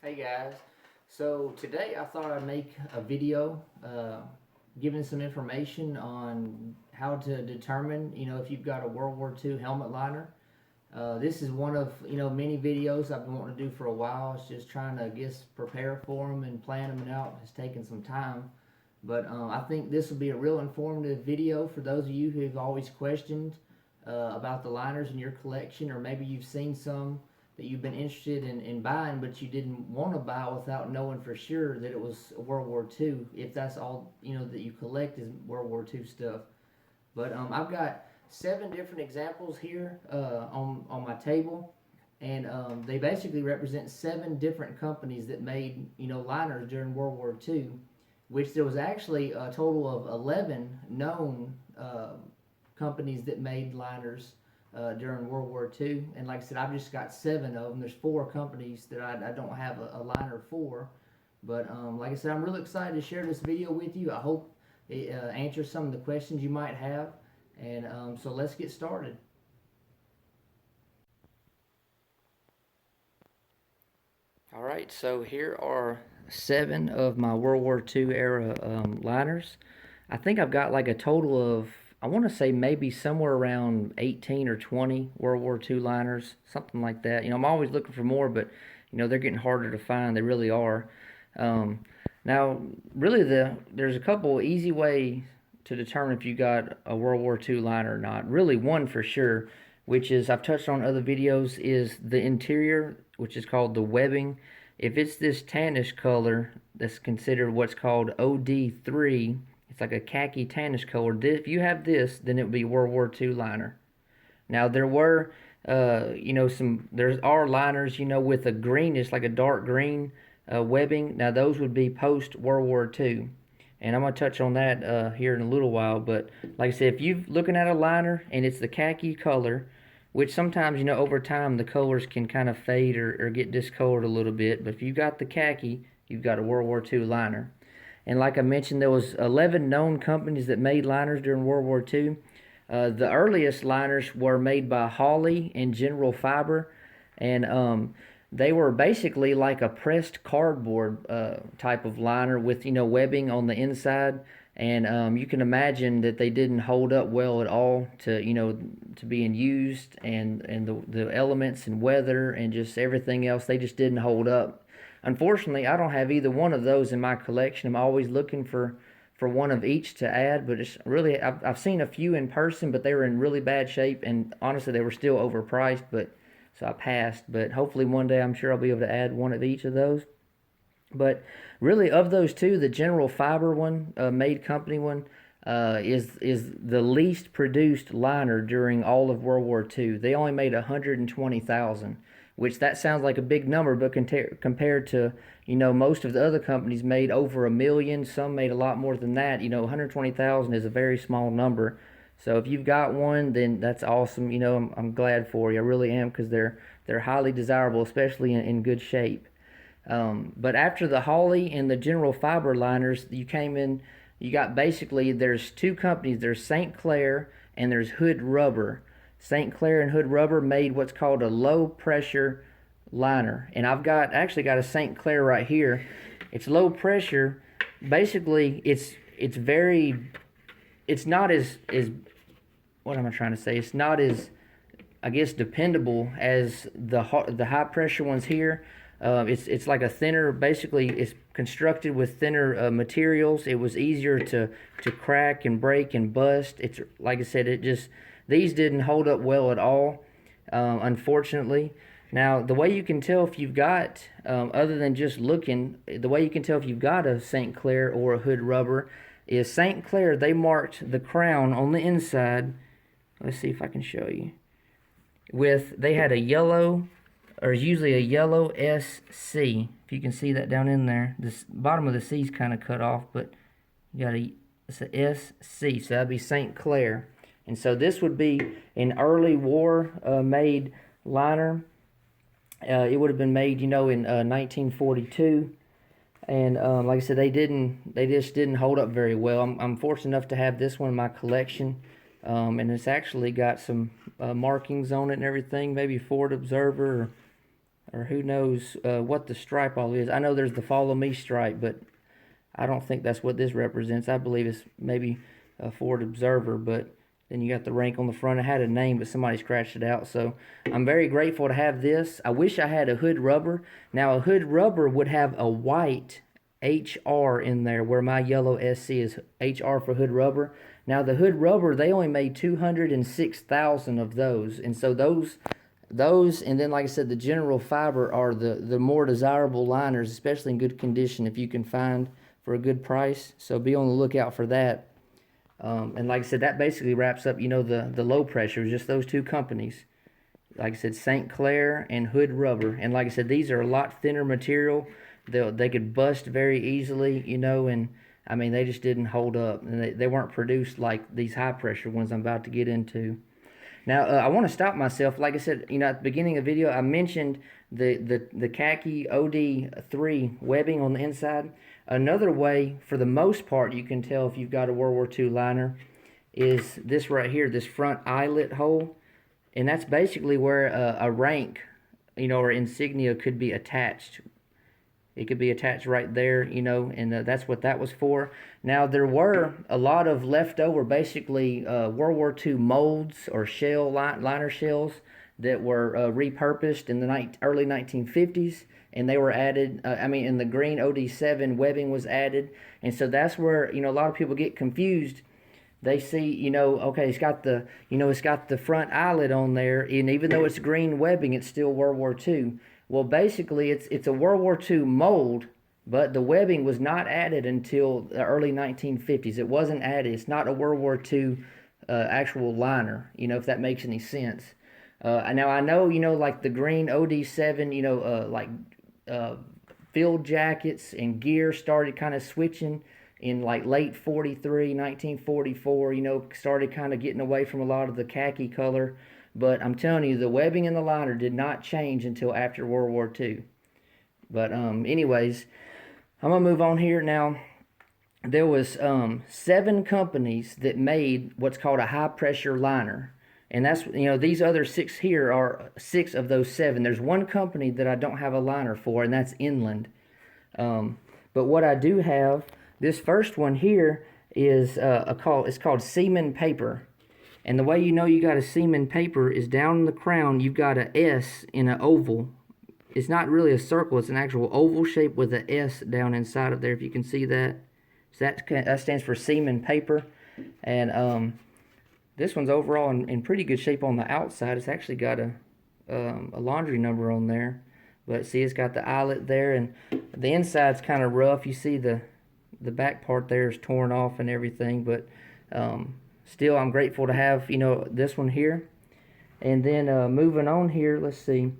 Hey guys, so today I thought I'd make a video giving some information on how to determine, if you've got a World War II helmet liner. This is one of, many videos I've been wanting to do for a while. It's just trying to, prepare for them and plan them out. It's taken some time. But I think this will be a real informative video for those of you who've always questioned about the liners in your collection, or maybe you've seen some that you've been interested in buying, but you didn't want to buy without knowing for sure that it was World War II, if that's all that you collect is World War II stuff. But I've got 7 different examples here on my table, and they basically represent 7 different companies that made liners during World War II, which there was actually a total of 11 known companies that made liners during World War II. And like I said, I've just got 7 of them. There's 4 companies that I don't have a liner for. But like I said, I'm really excited to share this video with you. I hope it answers some of the questions you might have. And so let's get started. All right, so here are 7 of my World War II era liners. I think I've got like a total of, I want to say maybe somewhere around 18 or 20 World War II liners, something like that. I'm always looking for more, but they're getting harder to find. They really are. Now, really, there's a couple easy ways to determine if you got a World War II liner or not. Really, one for sure, which is I've touched on other videos, is the interior, which is called the webbing. If it's this tannish color, that's considered what's called OD3. It's like a khaki tannish color. If you have this, then it would be World War II liner. Now there were, there are liners, with a greenish, like a dark green webbing. Now those would be post World War II. And I'm going to touch on that here in a little while. But like I said, if you're looking at a liner and it's the khaki color, which sometimes, over time the colors can kind of fade or get discolored a little bit. But if you got the khaki, you've got a World War II liner. And like I mentioned, there was 11 known companies that made liners during World War II. The earliest liners were made by Hawley and General Fiber. And they were basically like a pressed cardboard type of liner with, webbing on the inside. And you can imagine that they didn't hold up well at all to, to being used, and the elements and weather and just everything else, they just didn't hold up. Unfortunately, I don't have either one of those in my collection. I'm always looking for one of each to add, but it's really, I've seen a few in person, but they were in really bad shape, and honestly, they were still overpriced, but so I passed. But hopefully one day I'm sure I'll be able to add one of each of those. But really, of those two, the General Fiber one, Made Company one, is the least produced liner during all of World War II. They only made 120,000, which that sounds like a big number, but compared to most of the other companies made over 1 million. Some made a lot more than that. 120,000 is a very small number. So if you've got one, then that's awesome. I'm glad for you. I really am, because they're highly desirable, especially in good shape. But after the Hawley and the General Fiber liners, you got basically, there's 2 companies. There's St. Clair and there's Hood Rubber. St. Clair and Hood Rubber made what's called a low pressure liner. And I've actually got a St. Clair right here. It's low pressure. Basically, it's not as, what am I trying to say? It's not as, I guess, dependable as the high pressure ones here. It's like a thinner, basically it's constructed with thinner materials. It was easier to crack and break and bust. It's like I said, these didn't hold up well at all, unfortunately. Now, the way you can tell if you've got, other than just looking, the way you can tell if you've got a St. Clair or a Hood Rubber is St. Clair, they marked the crown on the inside. Let's see if I can show you. They had a yellow, or usually a yellow SC. If you can see that down in there. This bottom of the C is kind of cut off, but you got it's a SC, so that'd be St. Clair. And so this would be an early war made liner. It would have been made, in 1942. And like I said, they just didn't hold up very well. I'm fortunate enough to have this one in my collection. And it's actually got some markings on it and everything, maybe Ford Observer, or or who knows what the stripe all is. I know there's the follow me stripe, but I don't think that's what this represents. I believe it's maybe a Ford Observer, but then you got the rank on the front. It had a name, but somebody scratched it out. So I'm very grateful to have this. I wish I had a hood rubber. Now, a hood rubber would have a white HR in there, where my yellow SC is HR for hood rubber. Now, the hood rubber, they only made 206,000 of those. And so those, and then like I said, the general fiber are the more desirable liners, especially in good condition if you can find for a good price. So be on the lookout for that. And like I said, that basically wraps up, the low pressure, just those two companies. Like I said, St. Clair and Hood Rubber. And like I said, these are a lot thinner material. They could bust very easily, and I mean, they just didn't hold up. And they weren't produced like these high pressure ones I'm about to get into. Now, I want to stop myself. Like I said, at the beginning of the video, I mentioned the khaki OD3 webbing on the inside. Another way, for the most part, you can tell if you've got a World War II liner is this right here, this front eyelet hole. And that's basically where a rank, or insignia could be attached. It could be attached right there, and that's what that was for. Now, there were a lot of leftover, basically, World War II molds or liner shells that were repurposed in the early 1950s, and they were added, in the green OD7 webbing was added, and so that's where, a lot of people get confused. They see, okay, it's got the front eyelet on there, and even though it's green webbing, it's still World War II. Well, basically, it's a World War II mold, but the webbing was not added until the early 1950s. It wasn't added. It's not a World War II actual liner, if that makes any sense. Now, I know, like the green OD7, field jackets and gear started kind of switching in like late 43, 1944, started kind of getting away from a lot of the khaki color. But I'm telling you, the webbing in the liner did not change until after World War II. But anyways, I'm going to move on here. Now, there was 7 companies that made what's called a high-pressure liner. And that's, these other 6 here are 6 of those 7. There's one company that I don't have a liner for, and that's Inland. But what I do have, this first one here is it's called Seaman Paper. And the way you got a Seaman Paper is down in the crown, you've got an S in an oval. It's not really a circle, it's an actual oval shape with an S down inside of there, if you can see that. So that stands for Seaman Paper. And this one's overall in pretty good shape on the outside. It's actually got a laundry number on there. But see, it's got the eyelet there, and the inside's kind of rough. You see the back part there is torn off and everything, but still, I'm grateful to have, this one here. And then moving on here, let's see.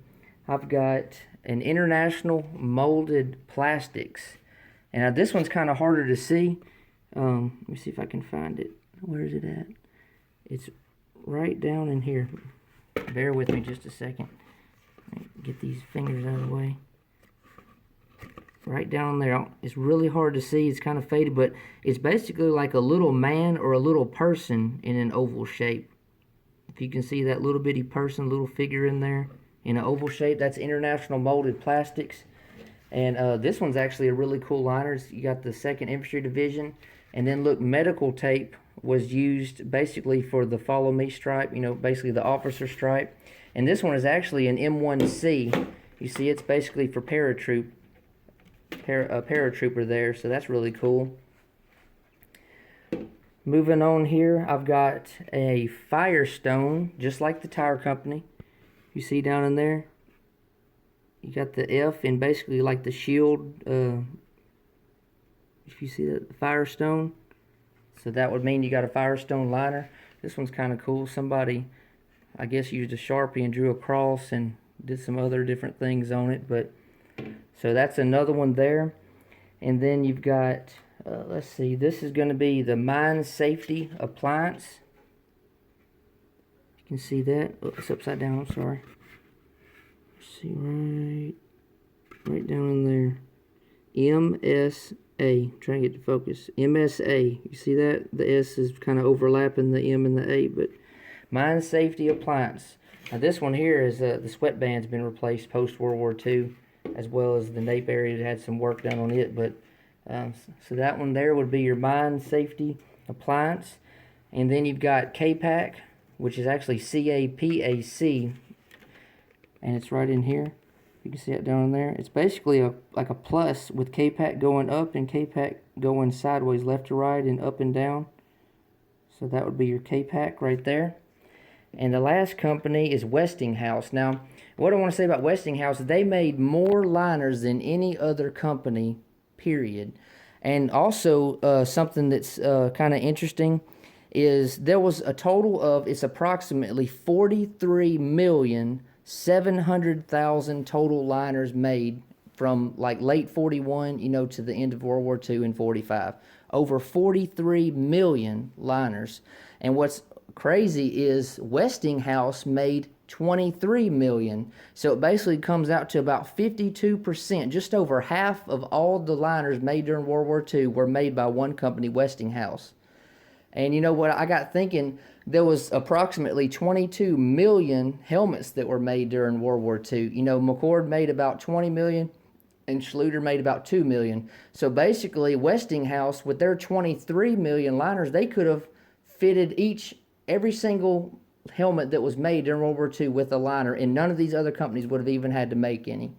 I've got an International Molded Plastics. And this one's kind of harder to see. Let me see if I can find it. Where is it at? It's right down in here. Bear with me just a second. Get these fingers out of the way. Right down there. It's really hard to see. It's kind of faded, but it's basically like a little man or a little person in an oval shape. If you can see that little bitty person, little figure in there in an oval shape, that's International Molded Plastics. And this one's actually a really cool liner. You got the 2nd Infantry Division. And then look, medical tape was used basically for the follow me stripe, basically the officer stripe. And this one is actually an M1C. You see, it's basically for paratrooper there, so that's really cool. Moving on here, I've got a Firestone, just like the tire company. You see down in there, you got the F in basically like the shield. If you see that, Firestone, so that would mean you got a Firestone liner. This one's kind of cool. Somebody, I guess, used a Sharpie and drew a cross and did some other different things on it, but so that's another one there. And then you've got, let's see, this is going to be the Mine Safety Appliance. You can see that. Oh, it's upside down, I'm sorry. Let's see, right down in there. MSA. Trying to get to focus. MSA. You see that? The S is kind of overlapping the M and the A, but Mine Safety Appliance. Now this one here is the sweatband's been replaced post World War II, as well as the nape area had some work done on it. But so that one there would be your mine safety appliance, and then you've got CAPAC, which is actually CAPAC, and it's right in here. You can see it down there. It's basically like a plus with CAPAC going up and CAPAC going sideways, left to right and up and down. So that would be your CAPAC right there. And the last company is Westinghouse. Now, what I want to say about Westinghouse, they made more liners than any other company, period. And also, something that's kind of interesting is there was a total of, it's approximately 43,700,000 total liners made from like late 41, to the end of World War II in 45. Over 43 million liners. And what's crazy is Westinghouse made 23 million. So it basically comes out to about 52%. Just over half of all the liners made during World War II were made by one company, Westinghouse. And you know what, I got thinking, there was approximately 22 million helmets that were made during World War II. McCord made about 20 million and Schluter made about 2 million. So basically, Westinghouse, with their 23 million liners, they could have fitted every single helmet that was made during World War II with a liner, and none of these other companies would have even had to make any.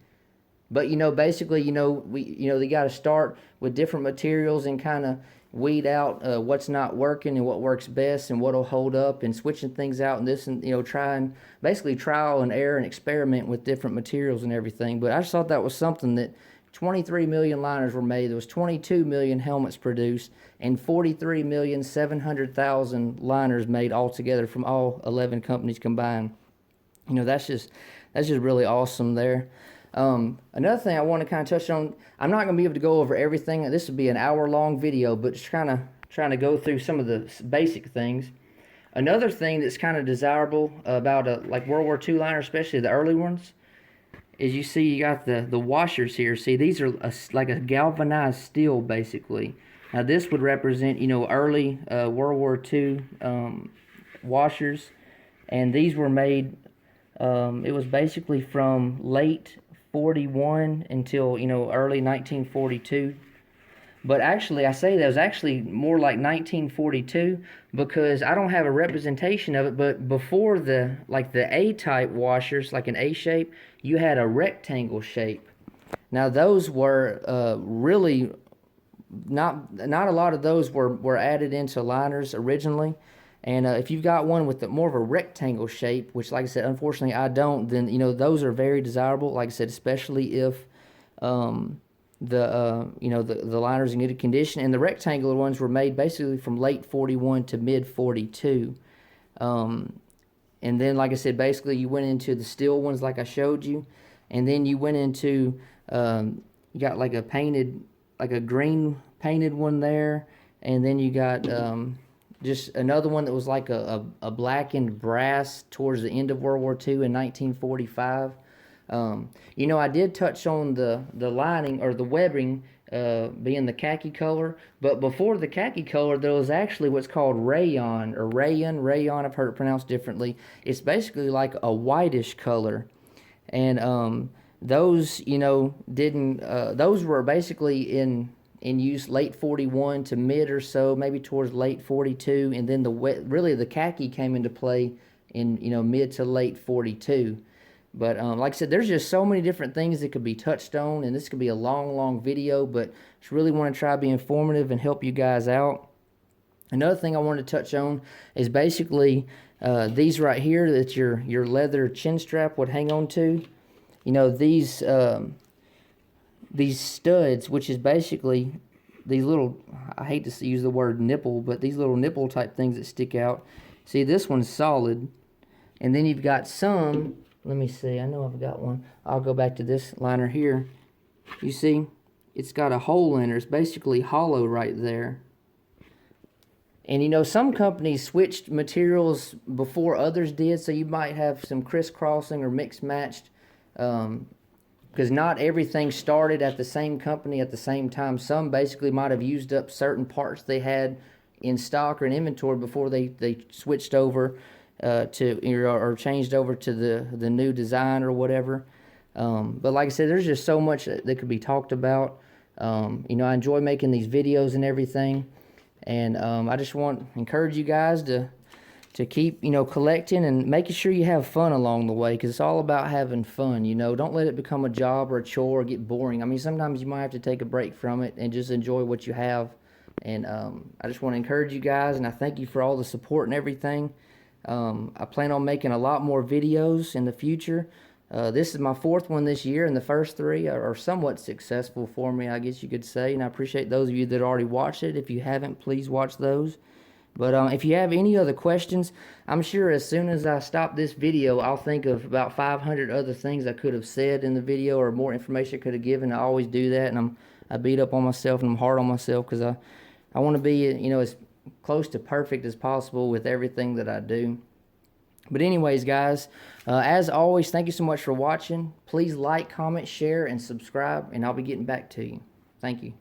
But basically, they got to start with different materials and kind of weed out what's not working and what works best and what'll hold up, and switching things out and this, and try and basically trial and error and experiment with different materials and everything. But I just thought that was something, that 23 million liners were made. There was 22 million helmets produced and 43,700,000 liners made altogether from all 11 companies combined. That's just really awesome there. Another thing I want to kind of touch on, I'm not going to be able to go over everything. This would be an hour-long video, but just kind of trying to go through some of the basic things. Another thing that's kind of desirable about like World War II liner, especially the early ones, is you see you got the washers here. See, these are like a galvanized steel, basically. Now this would represent, early World War II washers, and these were made, it was basically from late 41 until, early 1942. But actually, I say that was actually more like 1942 because I don't have a representation of it, but before the A-type washers, like an A shape, you had a rectangle shape. Now those were really not a lot of those were added into liners originally. And if you've got one with more of a rectangle shape, which, like I said, unfortunately I don't, then those are very desirable. Like I said, especially if the liners in good condition. And the rectangular ones were made basically from late 41 to mid 42. And then, like I said, basically you went into the steel ones like I showed you, and then you went into you got like a green painted one there, and then you got just another one that was like a blackened brass towards the end of World War II in 1945. I did touch on the lining or the webbing being the khaki color, but before the khaki color there was actually what's called rayon or rayon. I've heard it pronounced differently. It's basically like a whitish color, and those those were basically in use late 41 to mid or so, maybe towards late 42, and then the khaki came into play in mid to late 42. But like I said, there's just so many different things that could be touched on, and this could be a long video, but just really want to try to be informative and help you guys out. Another thing I wanted to touch on is basically these right here that your leather chin strap would hang on to. These studs, which is basically these little, I hate to use the word nipple, but these little nipple type things that stick out. See, this one's solid, and then you've got some, let me see, I know I've got one. I'll go back to this liner here. You see, it's got a hole in it. It's basically hollow right there. And some companies switched materials before others did, so you might have some crisscrossing or mixed matched, because not everything started at the same company at the same time. Some basically might have used up certain parts they had in stock or in inventory before they switched over. or changed over to the new design or whatever. But like I said, there's just so much that could be talked about. I enjoy making these videos and everything, and I just want to encourage you guys to keep collecting and making sure you have fun along the way, because it's all about having fun. Don't let it become a job or a chore or get boring. I mean, sometimes you might have to take a break from it and just enjoy what you have. And I just want to encourage you guys, and I thank you for all the support and everything. I plan on making a lot more videos in the future. This is my 4th one this year, and the first 3 are somewhat successful for me, I guess you could say. And I appreciate those of you that already watched it. If you haven't, please watch those. But if you have any other questions, I'm sure as soon as I stop this video, I'll think of about 500 other things I could have said in the video, or more information I could have given. I always do that, and I beat up on myself, and I'm hard on myself, because I want to be as close to perfect as possible with everything that I do. But anyways, guys, as always, thank you so much for watching. Please like, comment, share, and subscribe, and I'll be getting back to you. Thank you.